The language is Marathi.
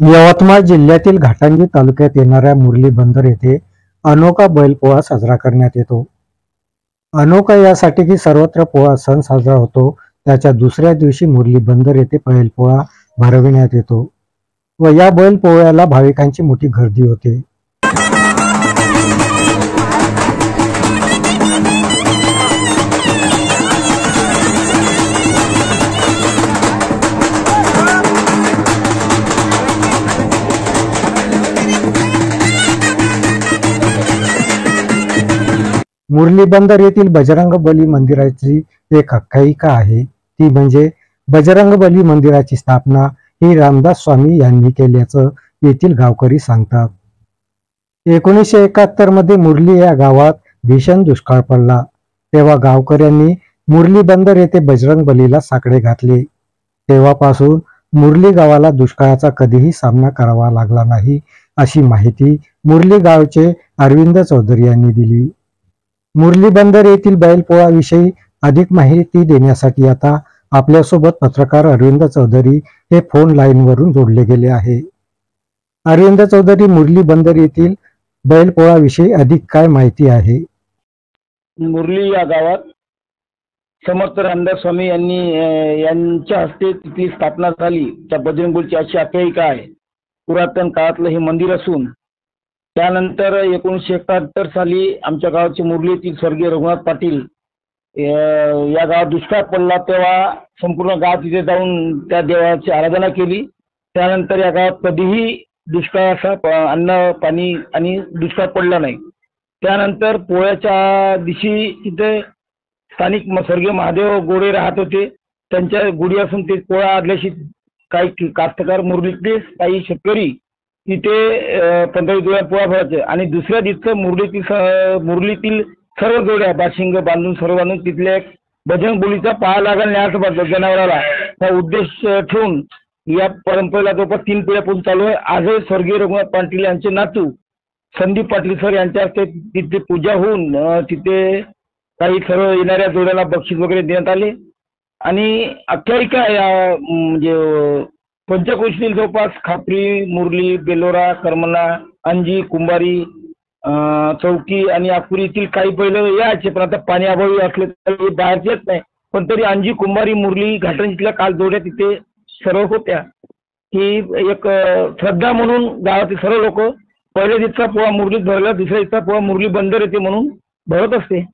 यवतमाळ जिल्ह्यातील घाटंजी तालुक्यात येणाऱ्या मुरली बंदर येथे अनोखा बैलपोळा साजरा करण्यात येतो। अनोखा यासाठी की सर्वत्र पोळा सण साजरा होतो, त्याच्या दुसऱ्या दिवशी मुरली बंदर येथे बैलपोळा भरविण्यात येतो व या बैलपोळ्याला भाविकांची मोठी गर्दी होते। मुरली बंदर येथील बजरंग बली मंदिराची एक आख्यायिका आहे, ती म्हणजे बजरंग बली मंदिराची स्थापना ही रामदास स्वामी यांनी केल्याचं येथील गावकरी सांगतात। 1971 मध्ये मुरली या गावात भीषण दुष्काळ पडला, तेव्हा गावकऱ्यांनी मुरली बंदर येथे बजरंग बलीला साकडे घातले। तेव्हापासून मुरली गावाला दुष्काळाचा कधीही सामना करावा लागला नाही, अशी माहिती मुरली गावचे अरविंद चौधरी यांनी दिली। मुरली बंदर येथील बैलपोळा विषयी अधिक माहिती देण्यासाठी आता आपल्यासोबत पत्रकार अरविंद चौधरी हे फोन लाईन वरून जोडले गेले आहे। अरविंद चौधरी, मुरली बंदर येथील बैलपोळा विषयी अधिक काय माहिती आहे? मुरली या गावात समर्थ रामदास स्वामी यांच्या हस्ते तिथली स्थापना झाली। त्या बजरंग बलीची अशी आख्यायिका आहे। पुरातन काळातलं हे मंदिर असून त्यानंतर 1971 साली आमच्या गावाचे मुरलीतील स्वर्गीय रघुनाथ पाटील या गावात दुष्काळ पडला, तेव्हा संपूर्ण गाव तिथे जाऊन त्या देवाची आराधना केली। त्यानंतर या गावात कधीही दुष्काळ असा अन्न पाणी आणि दुष्काळ पडला नाही। त्यानंतर पोळ्याच्या दिवशी तिथे स्थानिक स्वर्गीय महादेव गोडे राहत होते, त्यांच्या गुढी असून ते पोळा आदल्याशी काही कास्तकार मुरलीतले काही शेतकरी तिथे 15 जोड्या पोळा भरायचे आणि दुसऱ्या दिवशी मुरलीतील सर्व जोड्या बाशिंग बांधून सर्व बांधून तिथल्या एक बजरंग बलीचा पाया लागायला न्यायचं पडलं जनावराला। हा उद्देश ठेवून या परंपरेला जवळपास 3 पिढ्यापासून चालू आहे। आजही स्वर्गीय रघुनाथ पाटील यांचे नातू संदीप पाटील सर यांच्या हस्ते तिथे पूजा होऊन तिथे काही सर्व येणाऱ्या जोड्याला बक्षीस वगैरे देण्यात आले आणि आख्यायिका या म्हणजे पंचक्रोशीतील जवळपास खापरी, मुरली, बेलोरा, करमना, अंजी, कुंभारी, चौकी आणि आकुरीतील काही बैल यायचे, पण आता पाणी अभावी असले तर बाहेरचे येत नाही, पण तरी अंजी, कुंभारी, मुरली, घाटंजीतल्या काल जोड्या तिथे सर्व होत्या। ही एक श्रद्धा म्हणून गावातील सर्व लोक पहिल्या दिवसा पोळा मुरलीत भरला, दुसऱ्या दिवसा पोळा मुरली बंदर येते म्हणून भरत असते।